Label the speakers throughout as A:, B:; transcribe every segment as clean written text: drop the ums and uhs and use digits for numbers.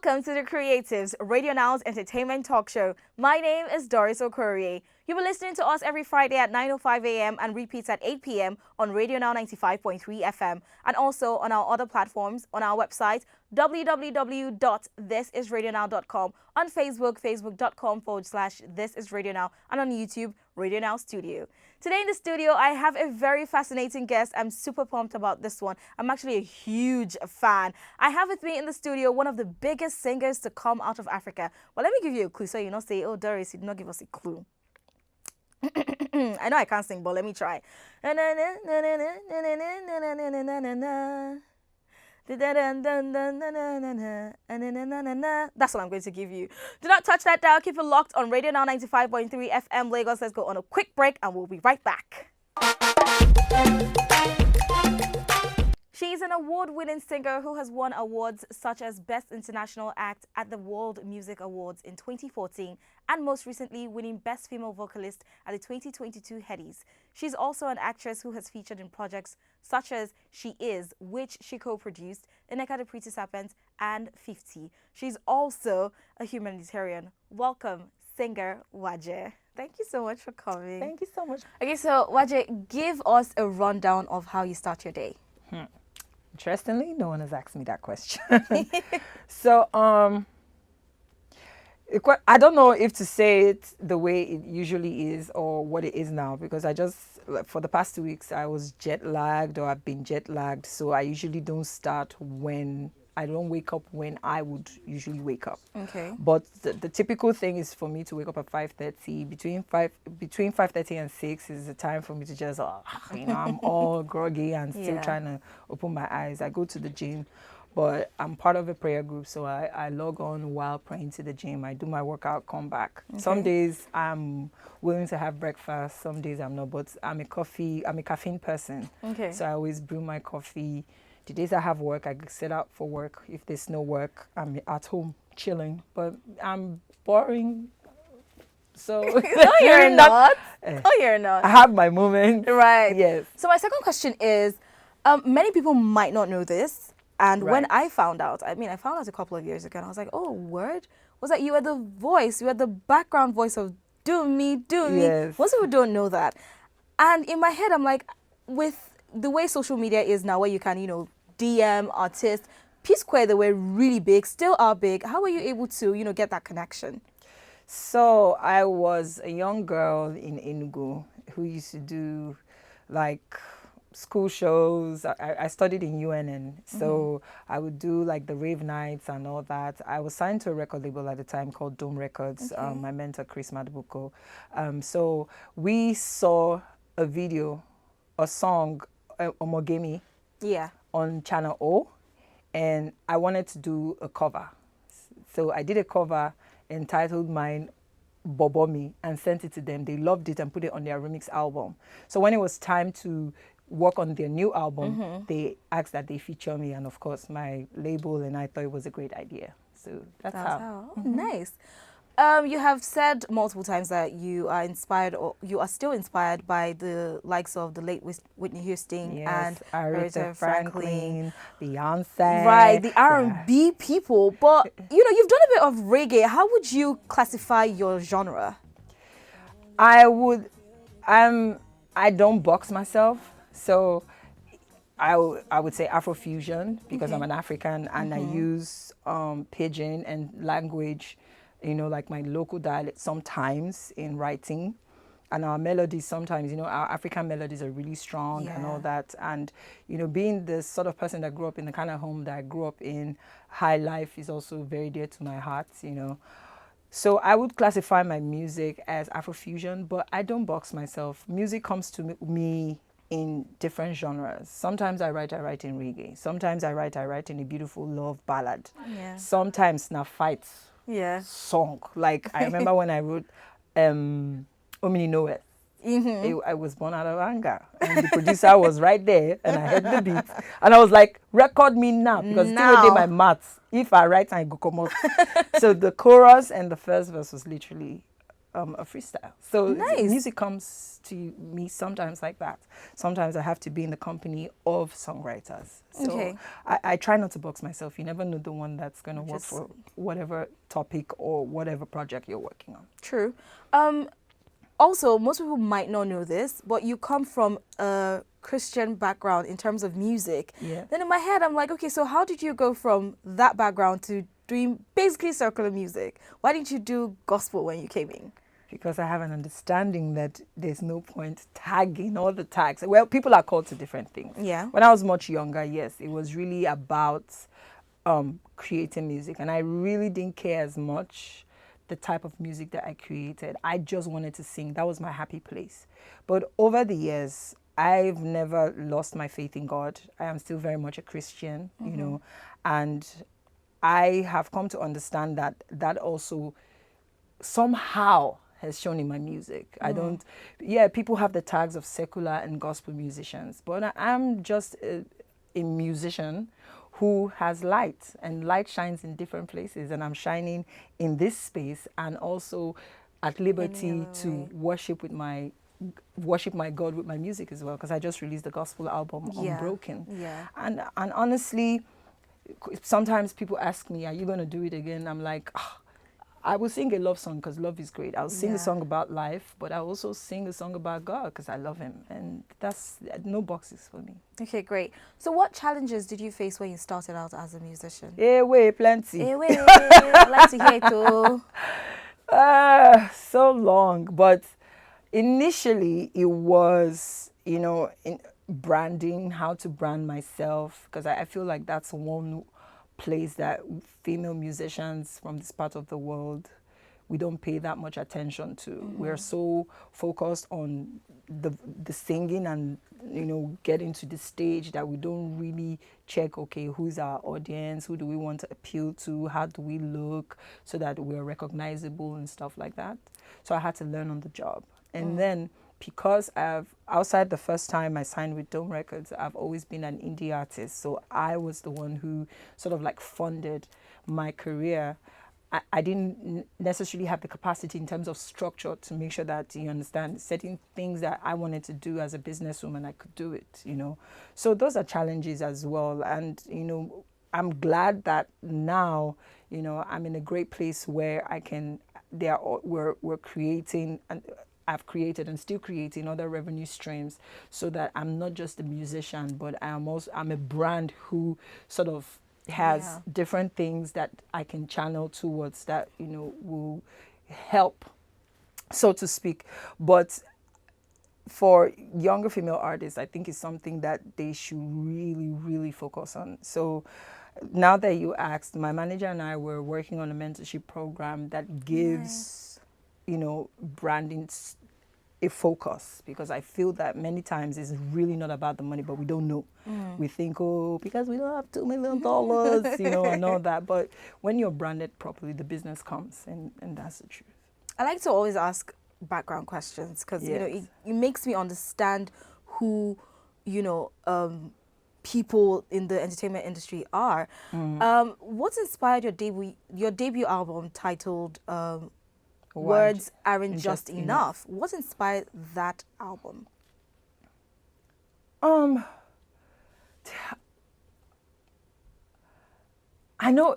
A: Welcome to the Creatives, Radio Now's entertainment talk show. My name is Doris Okorie. You'll be listening to us every Friday at 9:05 a.m. and repeats at 8 p.m. on Radio Now 95.3 FM and also on our other platforms on our website www.thisisradionow.com, on Facebook, facebook.com/thisisradionow, and on YouTube, Radio Now Studio. Today in the studio, I have a very fascinating guest. I'm super pumped about this one. I'm actually a huge fan. I have with me in the studio one of the biggest singers to come out of Africa. Well, let me give you a clue so you not say, oh, Doris, you did not give us a clue. I know I can't sing, but let me try. That's what I'm going to give you. Do not touch that dial. Keep it locked on Radio Now 95.3 FM Lagos. Let's go on a quick break and we'll be right back. She's an award-winning singer who has won awards such as Best International Act at the World Music Awards in 2014 and most recently winning Best Female Vocalist at the 2022 Headies. She's also an actress who has featured in projects such as She Is, which she co-produced, Ineka the Pretty Serpent, and 50. She's also a humanitarian. Welcome, singer Waje. Thank you so much for coming.
B: Thank you so much.
A: Okay, so Waje, give us a rundown of how you start your day.
B: Interestingly, no one has asked me that question. So, I don't know if to say it the way it usually is or what it is now, because for the past 2 weeks, I was jet lagged or I've been jet lagged. So I usually don't wake up when I would usually wake up.
A: Okay.
B: But the typical thing is for me to wake up at 5:30. Between 5:30 and 6 is the time for me to just, I'm all groggy and still trying to open my eyes. I go to the gym, but I'm part of a prayer group, so I log on while praying to the gym. I do my workout, come back. Okay. Some days I'm willing to have breakfast, some days I'm not, but I'm a caffeine person. Okay. So I always brew my coffee. The days I have work, I set out for work. If there's no work, I'm at home chilling. But I'm boring. So
A: no, you're not. No, you're not.
B: I have my moment.
A: Right.
B: Yes.
A: So my second question is, many people might not know this. And when I found out, I found out a couple of years ago, and I was like, oh, word? Was that you were the voice, you were the background voice of Do Me.
B: Yes.
A: Most people don't know that. And in my head, I'm like, with the way social media is now, where you can, DM artists, P-Square, they were really big, still are big. How were you able to, get that connection?
B: So I was a young girl in Enugu who used to do school shows. I studied in UNN, so I would do the rave nights and all that. I was signed to a record label at the time called Dome Records. Okay. My mentor, Chris Madubuko. So we saw a song, Omogemi.
A: Yeah.
B: On Channel O, and I wanted to do a cover. So I did a cover entitled Mine Bobomi and sent it to them. They loved it and put it on their remix album. So when it was time to work on their new album, they asked that they feature me, and of course my label and I thought it was a great idea. So that's how.
A: Oh, nice. You have said multiple times that you are inspired, or you are still inspired by the likes of the late Whitney Houston and
B: Aretha Franklin, Beyonce.
A: Right, the R&B people. But, you've done a bit of reggae. How would you classify your genre?
B: I don't box myself. So I would say Afrofusion because I'm an African and I use pidgin and language, like my local dialect sometimes in writing. And our melodies sometimes, our African melodies are really strong and all that. And, being the sort of person that grew up in the kind of home that I grew up in, high life is also very dear to my heart, So I would classify my music as Afrofusion, but I don't box myself. Music comes to me in different genres. Sometimes I write in reggae. Sometimes I write in a beautiful love ballad. Yeah. Sometimes na fight song. Like I remember when I wrote Omini Noel. I was born out of anger, and the producer was right there, and I heard the beat, and I was like, "Record me now," because still did my maths. If I write, I go come out. So the chorus and the first verse was literally a freestyle. So
A: Nice.
B: music comes to me sometimes like that. Sometimes I have to be in the company of songwriters. So
A: Okay.
B: I try not to box myself. You never know the one that's going to work
A: Just-
B: for whatever topic or whatever project you're working on.
A: True. Also, most people might not know this, but you come from a Christian background in terms of music.
B: Yeah.
A: Then in my head, I'm like, okay, so how did you go from that background to doing basically secular music? Why didn't you do gospel when you came in?
B: Because I have an understanding that there's no point tagging all the tags. Well, people are called to different things.
A: Yeah.
B: When I was much younger, yes, it was really about creating music. And I really didn't care as much the type of music that I created. I just wanted to sing. That was my happy place. But over the years, I've never lost my faith in God. I am still very much a Christian, you know, and I have come to understand that that also somehow has shown in my music. I don't, people have the tags of secular and gospel musicians, but I'm just a musician who has light, and light shines in different places, and I'm shining in this space and also at liberty to worship my God with my music as well, because I just released the gospel album Unbroken.
A: Yeah.
B: And honestly, sometimes people ask me, are you going to do it again? I'm like, I will sing a love song because love is great. I'll sing a song about life, but I also sing a song about God because I love him. And that's no boxes for me.
A: Okay, great. So what challenges did you face when you started out as a musician?
B: Plenty.
A: I'd like to hear it too.
B: So long. But initially it was, in branding, how to brand myself, because I feel like that's one place that female musicians from this part of the world, we don't pay that much attention to. We're so focused on the singing and getting to the stage that we don't really check, okay, who's our audience, who do we want to appeal to, how do we look so that we're recognizable and stuff like that. So I had to learn on the job. And then because outside the first time I signed with Dome Records, I've always been an indie artist. So I was the one who sort of like funded my career. I didn't necessarily have the capacity in terms of structure to make sure that, you understand, certain things that I wanted to do as a businesswoman, I could do it, So those are challenges as well. And, I'm glad that now, I'm in a great place where we're creating, and I've created and still creating other revenue streams, so that I'm not just a musician, but I'm a brand who sort of has different things that I can channel towards that, will help, so to speak. But for younger female artists, I think it's something that they should really, really focus on. So now that you asked, my manager and I were working on a mentorship program that gives branding a focus, because I feel that many times it's really not about the money, but we don't know. We think, because we don't have $2 million, and all that. But when you're branded properly, the business comes, and that's the truth.
A: I like to always ask background questions because, it makes me understand who, people in the entertainment industry are. What inspired your debut album titled Words Aren't Just Enough? What inspired that album?
B: I know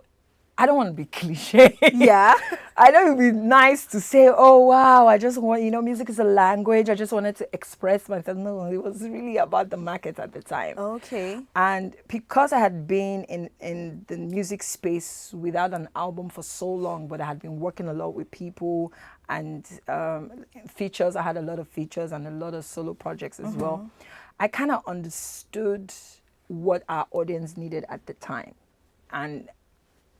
B: I don't want to be cliche.
A: Yeah.
B: I know it would be nice to say, oh, wow, I just want, music is a language. I just wanted to express myself. No, it was really about the market at the time.
A: Okay.
B: And because I had been in the music space without an album for so long, but I had been working a lot with people and features. I had a lot of features and a lot of solo projects as well. I kind of understood what our audience needed at the time. And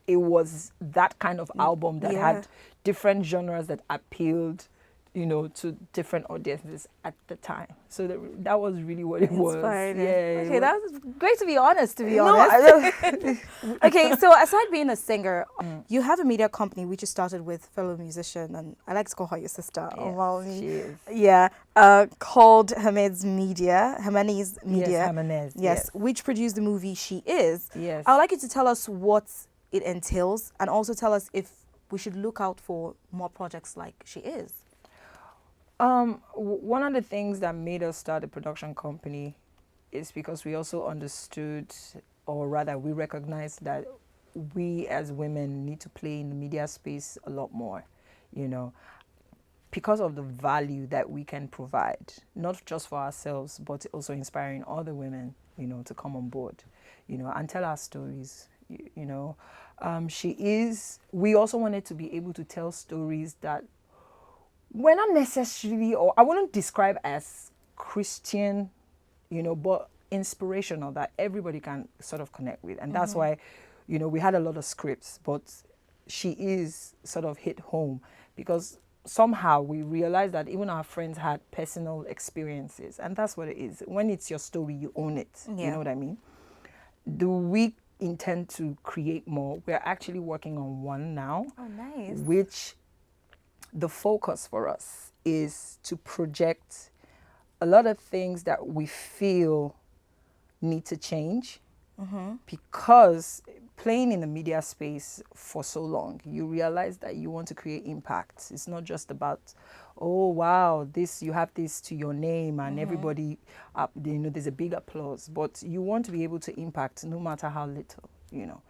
B: it was that kind of album that had different genres that appealed, to different audiences at the time. So that was really what it was.
A: Yeah. Okay, that was great to be honest, honest. Okay, so aside being a singer, you have a media company which you started with fellow musician, and I like to call her your sister.
B: Yes, she is.
A: Yeah, called Jimenez Media.
B: Yes,
A: yes, which produced the movie She Is.
B: Yes.
A: I would like you to tell us what it entails, and also tell us if we should look out for more projects like She Is.
B: One of the things that made us start a production company is because we also understood, or rather, we recognized that we as women need to play in the media space a lot more, you know, because of the value that we can provide, not just for ourselves, but also inspiring other women, you know, to come on board, you know, and tell our stories, you know. We also wanted to be able to tell stories that were not necessarily, or I wouldn't describe as Christian, you know, but inspirational, that everybody can sort of connect with. And that's why, you know, we had a lot of scripts, but She Is sort of hit home because somehow we realized that even our friends had personal experiences. And that's what it is. When it's your story, you own it.
A: Yeah.
B: You know what I mean? Do we intend to create more? We're actually working on one now.
A: Oh, nice.
B: Which the focus for us is to project a lot of things that we feel need to change, because playing in the media space for so long, you realize that you want to create impact. It's not just about, oh wow, this, you have this to your name and everybody, you know, there's a big applause, but you want to be able to impact no matter how little, you know.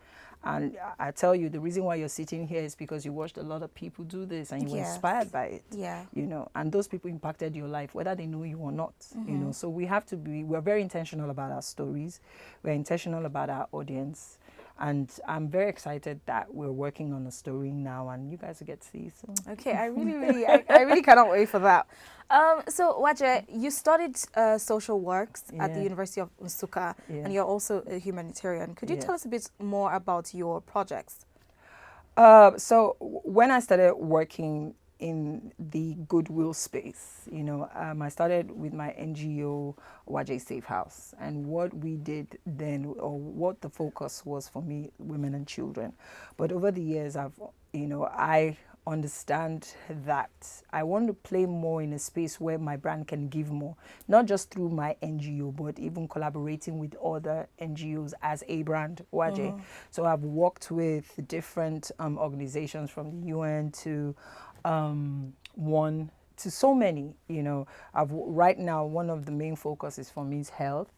B: And I tell you, the reason why you're sitting here is because you watched a lot of people do this and you were inspired by it.
A: Yeah.
B: You know, and those people impacted your life, whether they know you or not, you know. So we're very intentional about our stories. We're intentional about our audience. And I'm very excited that we're working on a story now and you guys will get to see soon.
A: Okay, I really cannot wait for that. So Waje, you studied social works at the University of Nsukka, and you're also a humanitarian. Could you tell us a bit more about your projects?
B: So when I started working in the goodwill space, you know, I started with my NGO, Waje Safe House. And what we did then, or what the focus was for me, women and children. But over the years, I understand that I want to play more in a space where my brand can give more, not just through my NGO, but even collaborating with other NGOs as a brand, Waje. So I've worked with different organizations from the UN to so many, you know. Right now, one of the main focuses for me is health.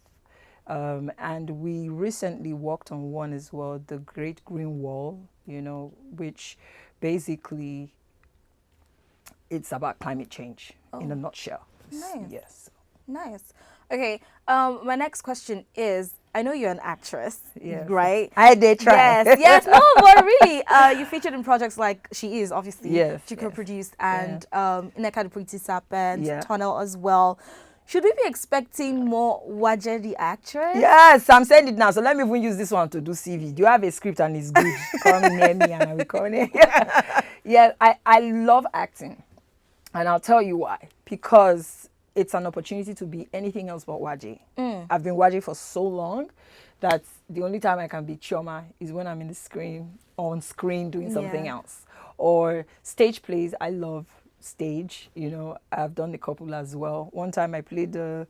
B: And we recently worked on one as well, the Great Green Wall, you know, which basically it's about climate change in a nutshell.
A: Nice.
B: Yes.
A: Nice. Okay. My next question is, I know you're an actress, right?
B: I did try.
A: Yes. No, but really, you featured in projects like She Is, obviously.
B: Yes.
A: She co-produced, and Ineka the Pretty Serpent,
B: Yeah.
A: Tunnel as well. Should we be expecting more Waje the actress?
B: Yes, I'm saying it now. So let me even use this one to do CV. Do you have a script and it's good? Come near me and I will come near. Yeah, I love acting. And I'll tell you why. Because it's an opportunity to be anything else but Waje. I've been Waje for so long that the only time I can be Chioma is when I'm on screen doing something else. Or stage plays, I love stage, you know. I've done a couple as well. One time I played a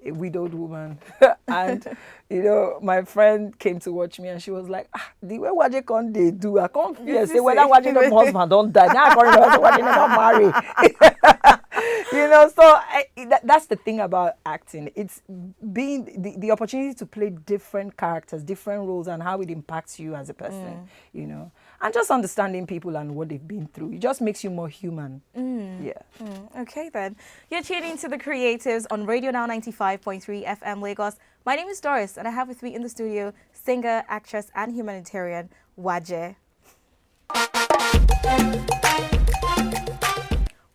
B: widowed woman and you know, my friend came to watch me and she was like, the way Waje can't they do, I can't feel say whether Waje no husband don't die now, I can't remember Waje never marry. You know, so that's the thing about acting. It's being the opportunity to play different characters, different roles, and how it impacts you as a person, you know. And just understanding people and what they've been through. It just makes you more human.
A: Okay, then. You're tuning to The Creatives on RadioNow 95.3 FM Lagos. My name is Doris, and I have with me in the studio singer, actress, and humanitarian, Waje.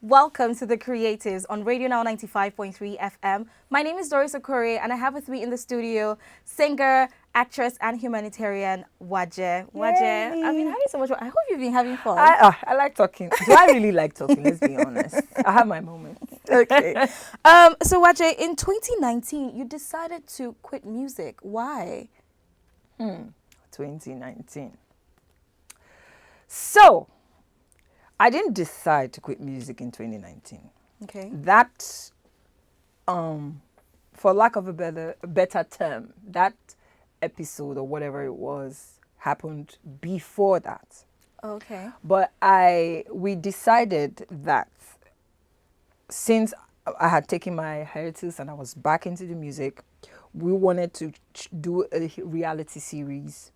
A: Welcome to The Creatives on RadioNow 95.3 FM. My name is Doris Okore, and I have with me in the studio singer, actress, and humanitarian, Waje. Waje, I've been having so much fun. I hope you've been having fun.
B: I like talking. Do I really like talking? Let's be honest. I have my moments.
A: Okay. So Waje, in 2019, you decided to quit music. Why?
B: 2019. So, I didn't decide to quit music in 2019.
A: Okay.
B: That, for lack of a better term, that episode or whatever it was happened before that.
A: Okay.
B: But we decided that since I had taken my hiatus and I was back into the music, we wanted to do a reality series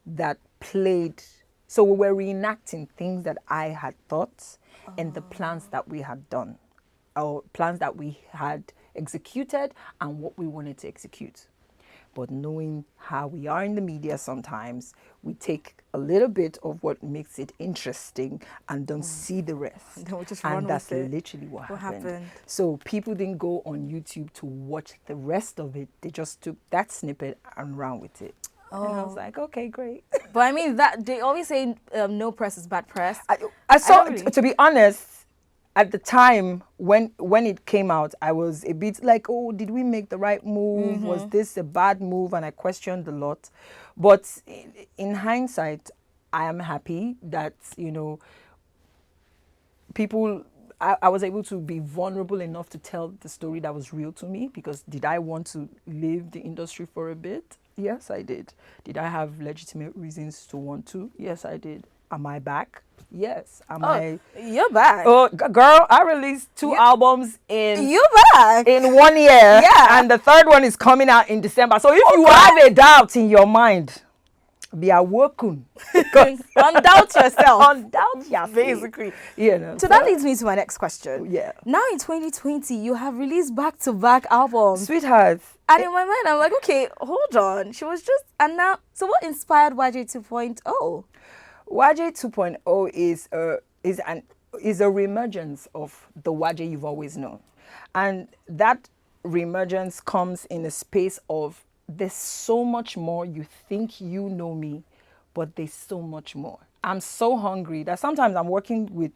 B: that played. So we were reenacting things that I had thought and the plans that we had done, or plans that we had executed and what we wanted to execute. But knowing how we are in the media sometimes, we take a little bit of what makes it interesting and don't see the rest.
A: Then we just
B: And
A: run
B: that's
A: with it.
B: literally what
A: What
B: happened.
A: happened?
B: So people didn't go on YouTube to watch the rest of it. They just took that snippet and ran with it. And I was like, okay, great.
A: But I mean, that they always say no press is bad press.
B: I saw,
A: don't really-
B: to be honest, at the time when it came out, I was a bit like, oh, did we make the right move? Was this a bad move? And I questioned a lot. But in hindsight, I am happy that, people, I was able to be vulnerable enough to tell the story that was real to me, because did I want to leave the industry for a bit? Yes, I did. Did I have legitimate reasons to want to? Yes, I did. Am I back? Yes.
A: You're back.
B: Oh, girl, I released 2 albums in
A: You're back.
B: in 1 year.
A: Yeah.
B: And the third one is coming out in December. So if you have a doubt in your mind, be awoken.
A: Undoubt yourself.
B: Undoubt yourself.
A: Basically.
B: So
A: That leads me to my next question.
B: Yeah.
A: Now in 2020, you have released back-to-back albums.
B: Sweetheart.
A: And in my mind, I'm like, okay, hold on. She was just, and now, so what inspired Waje 2.0?
B: Waje 2.0 is a reemergence of the Waje you've always known. And that reemergence comes in a space of, there's so much more. You think you know me, but there's so much more. I'm so hungry that sometimes I'm working with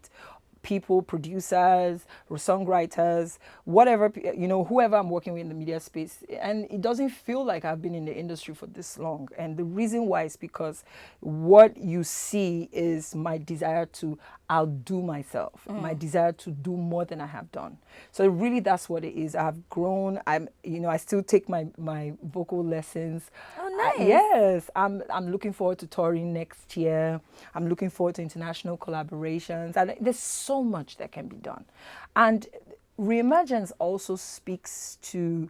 B: people, producers, or songwriters, whatever, whoever I'm working with in the media space. And it doesn't feel like I've been in the industry for this long. And the reason why is because what you see is my desire to outdo myself, my desire to do more than I have done. So really that's what it is. I've grown. I still take my vocal lessons.
A: Oh, nice.
B: Yes. I'm looking forward to touring next year. I'm looking forward to international collaborations. And there's so much that can be done. And reemergence also speaks to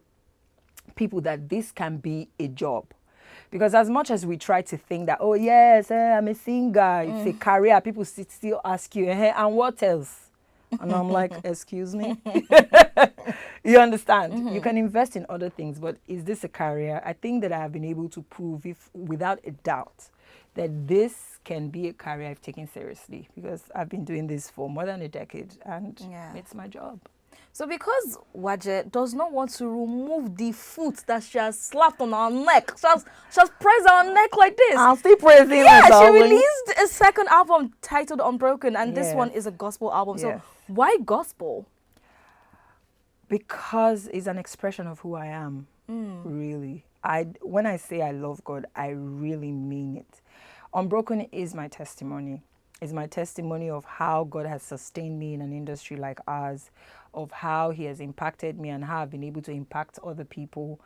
B: people that this can be a job. Because as much as we try to think that, oh yes, I'm a singer, it's a career, people still ask you, and what else? And I'm like, excuse me? You understand? You can invest in other things, but is this a career? I think that I have been able to prove, without a doubt, that this can be a career I've taken seriously, because I've been doing this for more than a decade and it's my job.
A: So because Waje does not want to remove the foot that she has slapped on our neck, she has pressed our neck like this.
B: I'm still praising
A: Yeah,
B: myself.
A: she released a second album titled Unbroken, and this
B: Yes.
A: one is a gospel album. So
B: Yes.
A: why gospel?
B: Because it's an expression of who I am, really. When I say I love God, I really mean it. Unbroken is my testimony. It's my testimony of how God has sustained me in an industry like ours, of how he has impacted me and how I've been able to impact other people,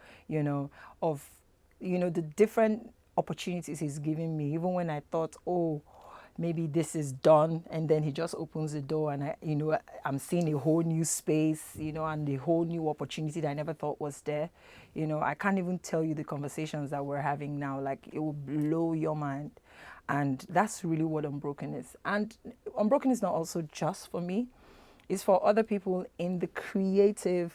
B: of the different opportunities he's given me, even when I thought, oh, maybe this is done, and then he just opens the door and I'm seeing a whole new space, and a whole new opportunity that I never thought was there. I can't even tell you the conversations that we're having now, like it will blow your mind. And that's really what Unbroken is. And Unbroken is not also just for me. It's for other people in the creative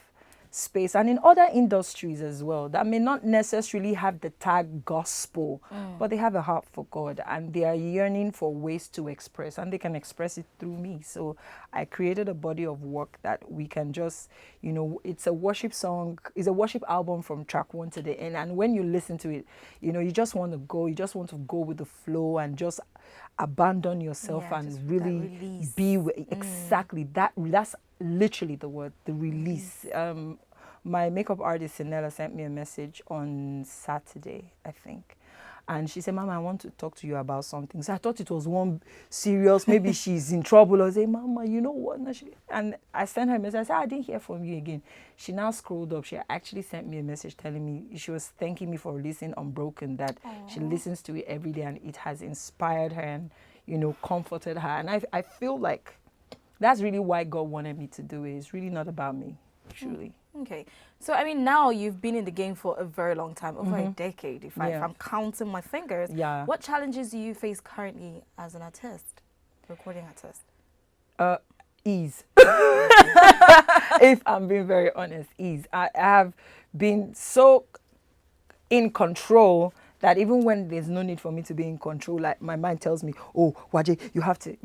B: space and in other industries as well that may not necessarily have the tag gospel, but they have a heart for God and they are yearning for ways to express, and they can express it through me. So I created a body of work that we can just, it's a worship song, it's a worship album from track 1 to the end. And when you listen to it, you just want to go with the flow and just abandon yourself and really be with, exactly that. That's literally the word, the release. My makeup artist Sinella sent me a message on Saturday, I think, and she said, Mama, I want to talk to you about something. So I thought it was one serious, maybe she's in trouble. I say, Mama, you know what? And I sent her a message. I said, I didn't hear from you again. She now scrolled up. She actually sent me a message telling me, she was thanking me for releasing Unbroken, that she listens to it every day and it has inspired her and comforted her. And I feel like that's really why God wanted me to do it. It's really not about me, truly.
A: Okay. So, I mean, now you've been in the game for a very long time, over a decade, if
B: Yeah.
A: I'm counting my fingers.
B: Yeah.
A: What challenges do you face currently as an artist, recording artist?
B: Ease. If I'm being very honest, ease. I have been so in control that even when there's no need for me to be in control, like my mind tells me, oh, Waje, you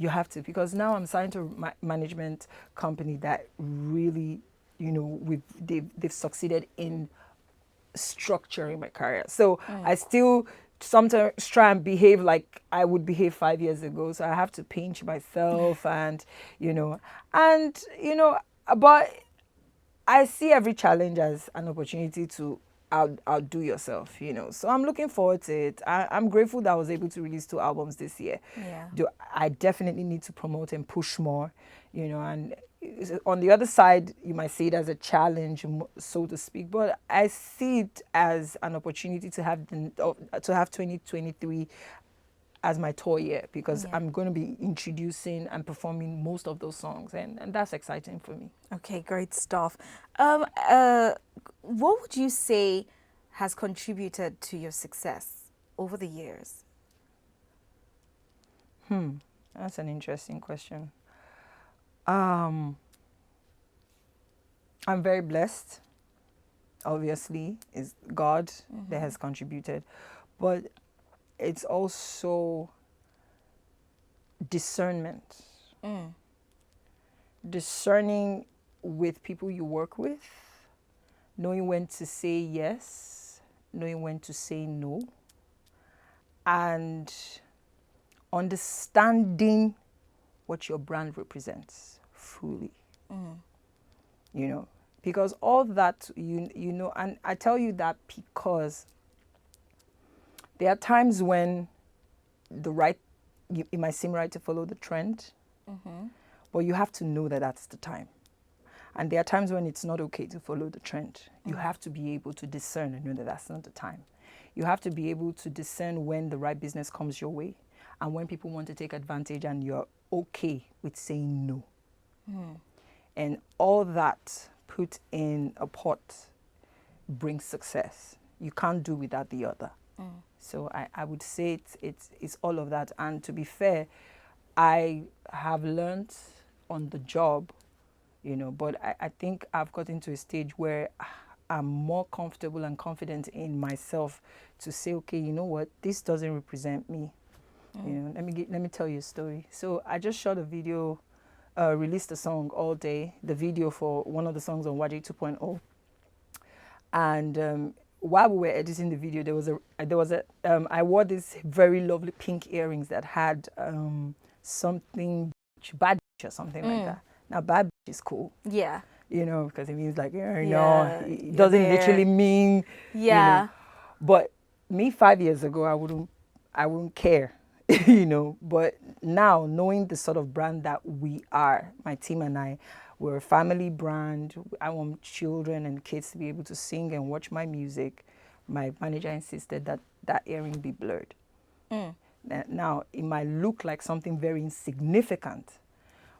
B: have to, because now I'm signed to a management company that really, they've succeeded in structuring my career. So I still sometimes try and behave like I would behave 5 years ago. So I have to pinch myself and, but I see every challenge as an opportunity to outdo yourself, So I'm looking forward to it. I'm grateful that I was able to release 2 albums this year.
A: Yeah.
B: I definitely need to promote and push more, and on the other side, you might see it as a challenge, so to speak, but I see it as an opportunity to have 2023 as my tour year, because I'm going to be introducing and performing most of those songs, and that's exciting for me.
A: Okay, great stuff. What would you say has contributed to your success over the years?
B: That's an interesting question. I'm very blessed. Obviously, it's God that has contributed, but it's also discernment. Discerning with people you work with, knowing when to say yes, knowing when to say no, and understanding what your brand represents fully. Because all that, and I tell you that because there are times when it might seem right to follow the trend, but you have to know that that's the time. And there are times when it's not okay to follow the trend. You have to be able to discern and know that that's not the time. You have to be able to discern when the right business comes your way and when people want to take advantage and you're okay with saying no. And all that put in a pot brings success. You can't do without the other. So I would say it's all of that. And to be fair, I have learned on the job, but I think I've gotten to a stage where I'm more comfortable and confident in myself to say, okay, you know what, this doesn't represent me. Let me tell you a story. So I just shot a video, released a song all day, the video for one of the songs on Waje 2.0. And while we were editing the video, I wore these very lovely pink earrings that had something bad or something like that. Now bad is cool.
A: Yeah.
B: Because it means like, it doesn't literally mean,
A: Yeah.
B: But me 5 years ago, I wouldn't care, But now, knowing the sort of brand that we are, my team and I, we're a family brand. I want children and kids to be able to sing and watch my music. My manager insisted that earring be blurred. Now, it might look like something very insignificant,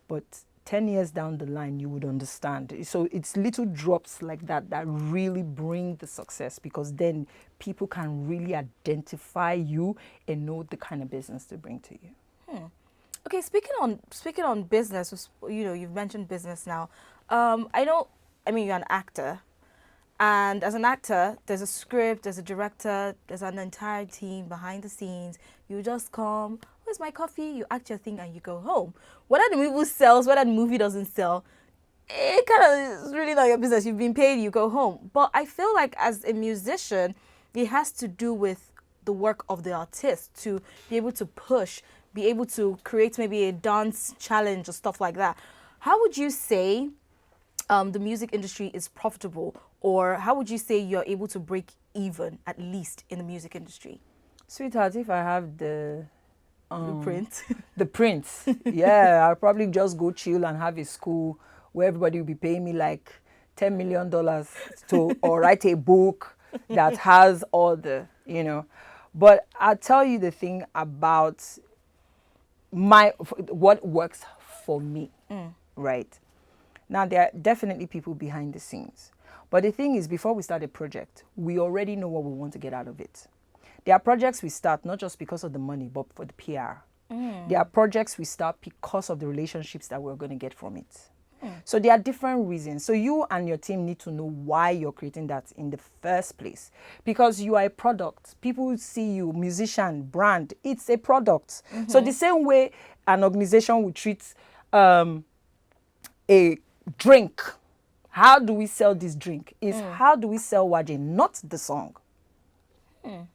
B: but 10 years down the line, you would understand. So it's little drops like that really bring the success, because then people can really identify you and know the kind of business to bring to you.
A: Okay, speaking on business, you've mentioned business now. You're an actor, and as an actor, there's a script, there's a director, there's an entire team behind the scenes. You just come, where's my coffee? You act your thing and you go home. Whether the movie sells, whether the movie doesn't sell, it kind of is really not your business. You've been paid, you go home. But I feel like as a musician, it has to do with the work of the artist to be able to push, be able to create maybe a dance challenge or stuff like that. How would you say the music industry is profitable, or how would you say you're able to break even, at least in the music industry?
B: Sweetheart, if I have the
A: Blueprint.
B: the prints, yeah, I'll probably just go chill and have a school where everybody will be paying me like $10 million or write a book that has all the, But I'll tell you the thing about what works for me. right? Now, there are definitely people behind the scenes. But the thing is, before we start a project, we already know what we want to get out of it. There are projects we start not just because of the money, but for the PR. There are projects we start because of the relationships that we're going to get from it. So there are different reasons. So you and your team need to know why you're creating that in the first place. Because you are a product. People see you, musician, brand. It's a product. So the same way an organization would treat a drink. How do we sell this drink? Is how do we sell Waje, not the song.
A: I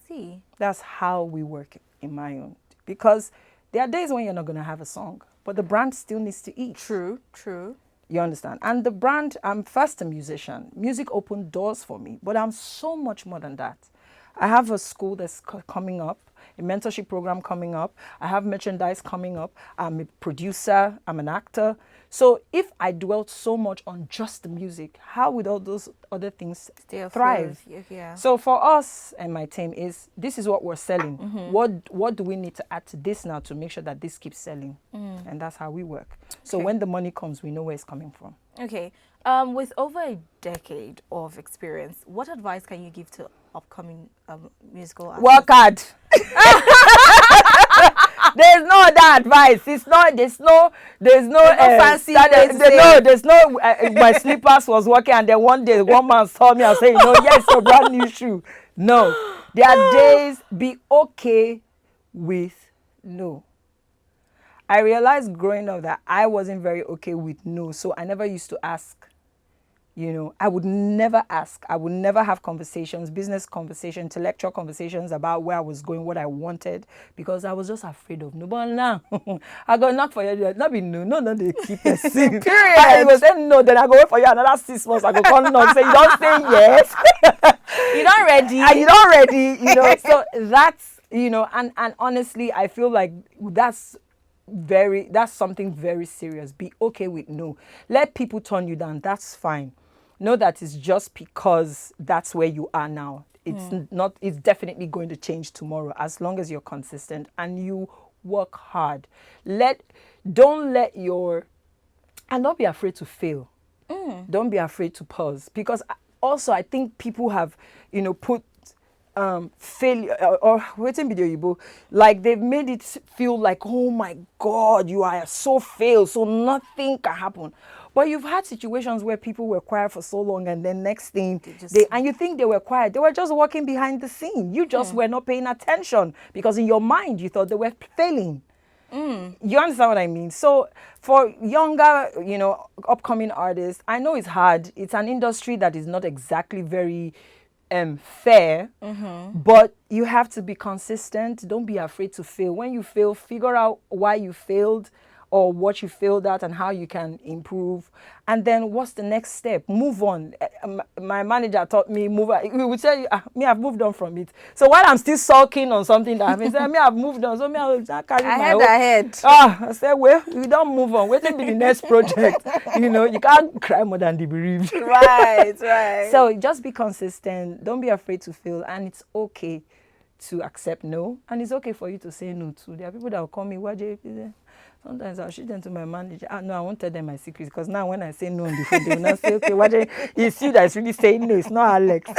A: see.
B: That's how we work in my own. Because there are days when you're not going to have a song, but the brand still needs to eat.
A: True.
B: You understand? And the brand, I'm first a musician. Music opened doors for me, but I'm so much more than that. I have a school that's coming up, a mentorship program coming up. I have merchandise coming up. I'm a producer. I'm an actor. So if I dwelt so much on just the music, how would all those other things
A: Still
B: thrive?
A: Yeah.
B: So for us and my team this is what we're selling. What do we need to add to this now to make sure that this keeps selling? And that's how we work. So when the money comes, we know where it's coming from.
A: Okay. With over a decade of experience, what advice can you give to upcoming musical artists?
B: Work hard. There's no other advice. There's no
A: fancy way to say.
B: there's no my slippers was working and then one day one man saw me and said, yes, a brand new shoe. No. There are days, be okay with no. I realized growing up that I wasn't very okay with no, so I never used to ask. I would never ask. I would never have conversations, business conversations, intellectual conversations about where I was going, what I wanted, because I was just afraid of no. But now, I go knock for you. Not be no, they keep it.
A: Period.
B: I was saying no, then I go wait for you another 6 months. I go come knock, say you don't say yes.
A: You're not ready.
B: And you're not ready, So that's, and honestly, I feel like that's something very serious. Be okay with no. Let people turn you down. That's fine. Know that it's just because that's where you are now. It's definitely going to change tomorrow as long as you're consistent and you work hard. Don't be afraid to fail. Don't be afraid to pause, because also I think people have, put failure or waiting video Yibo, like they've made it feel like, oh my God, you are so failed, so nothing can happen. But you've had situations where people were quiet for so long and then next thing and you think they were quiet, they were just working behind the scene. You just were not paying attention because in your mind you thought they were failing. You understand what I mean? So for younger, upcoming artists, I know it's hard. It's an industry that is not exactly very fair, but you have to be consistent. Don't be afraid to fail. When you fail, figure out why you failed or what you failed at and how you can improve. And then what's the next step? Move on. My manager taught me move on. We would tell you, I've moved on from it. So while I'm still sulking on something that happened, I've moved on. So I'll carry my
A: head.
B: I said, well, we don't move on. Wait till the next project. You can't cry more than the bereaved.
A: Right.
B: So just be consistent. Don't be afraid to fail. And it's okay to accept no. And it's okay for you to say no too. There are people that will call me, Waje. Sometimes I'll shoot them to my manager. No, I won't tell them my secrets, because now when I say no on the phone, they will not say, okay, Waje, it's you that's really saying no. It's not Alex.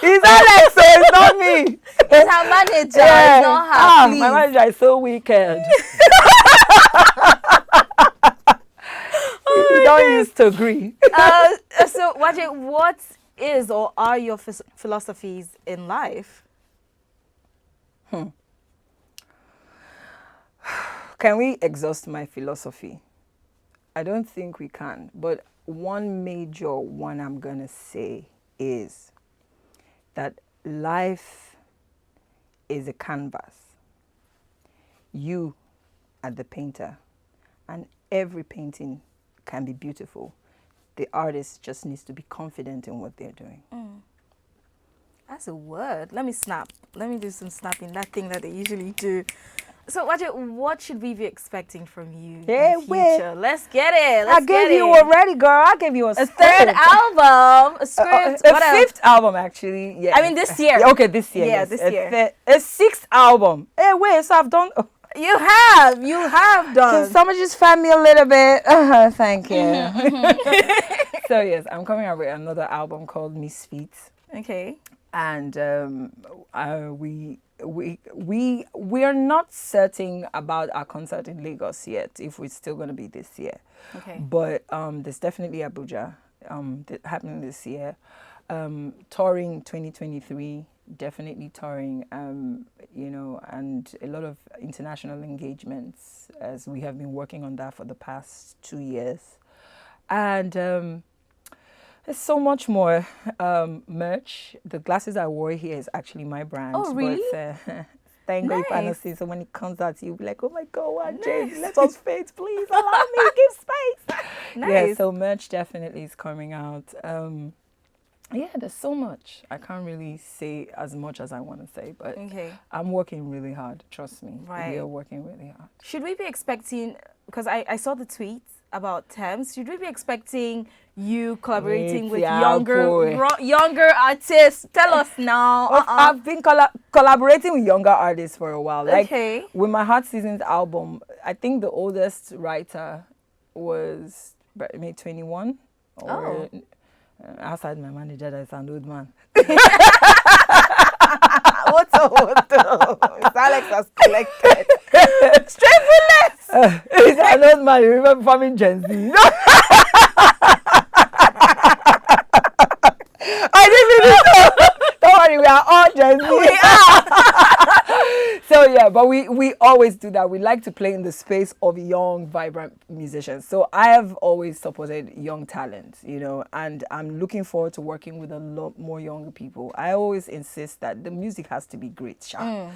B: It's Alex, so it's not me.
A: It's her manager. It's not her, please.
B: My manager is so wicked. You don't use to agree.
A: So, Waje, what is or are your philosophies in life?
B: Can we exhaust my philosophy? I don't think we can. But one major one I'm going to say is that life is a canvas. You are the painter. And every painting can be beautiful. The artist just needs to be confident in what they're doing.
A: That's a word. Let me snap. Let me do some snapping, that thing that they usually do. So, Waje, what should we be expecting from you in the future? Let's get it.
B: I gave you already, girl. I gave you a
A: third album, a script.
B: A fifth album, actually. Yeah.
A: I mean, this year.
B: Okay, this year.
A: Yeah,
B: yes.
A: this year.
B: A sixth album. Hey, wait, so I've done...
A: You have
B: Can
A: done.
B: someone just find me a little bit? Thank you. So yes, I'm coming out with another album called Misfits,
A: Okay.
B: and we are not certain about our concert in Lagos yet, if it's still going to be this year.
A: Okay.
B: But there's definitely Abuja happening this year. Touring 2023, definitely touring, and a lot of international engagements, as we have been working on that for the past 2 years. And there's so much more merch. The glasses I wore here is actually my brand.
A: Oh, really?
B: But, thank God,
A: Nice.
B: so when it comes out, you'll be like, oh my God, Waje,
A: Nice.
B: let us face, please allow me, give space.
A: Nice.
B: Yeah, so merch definitely is coming out. Yeah, there's so much. I can't really say as much as I want to say, but
A: Okay.
B: I'm working really hard. Trust me.
A: Right.
B: We are working really hard.
A: Should we be expecting, because I saw the tweets about Thames, should we be expecting you collaborating with younger artists? Tell us now.
B: I've been collaborating with younger artists for a while. Like,
A: Okay.
B: with my Hot Seasons album, I think the oldest writer was maybe 21. Or, outside my manager, that's an old man.
A: What's Alex has collected. Straight bullets.
B: He's an old man. You remember farming Gen Z? I didn't even know. Don't worry, we are all Gen Z.
A: We are.
B: So yeah, but we always do that. We like to play in the space of young, vibrant musicians. So I have always supported young talent, and I'm looking forward to working with a lot more younger people. I always insist that the music has to be great, Yeah,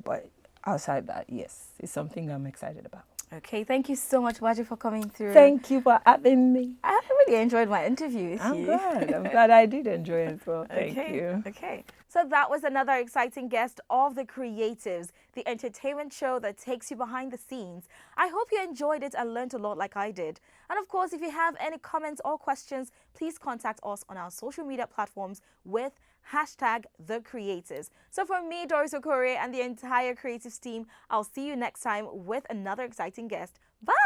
B: but outside that, yes, it's something I'm excited about.
A: Okay, thank you so much, Waje, for coming through.
B: Thank you for having me.
A: I really enjoyed my interview with
B: I'm
A: you.
B: glad. I'm glad I did enjoy it as well. Thank you.
A: Okay. So that was another exciting guest of The Creatives, the entertainment show that takes you behind the scenes. I hope you enjoyed it and learned a lot like I did. And of course, if you have any comments or questions, please contact us on our social media platforms with #TheCreatives. So from me, Doris Okorie, and the entire Creatives team, I'll see you next time with another exciting guest. Bye!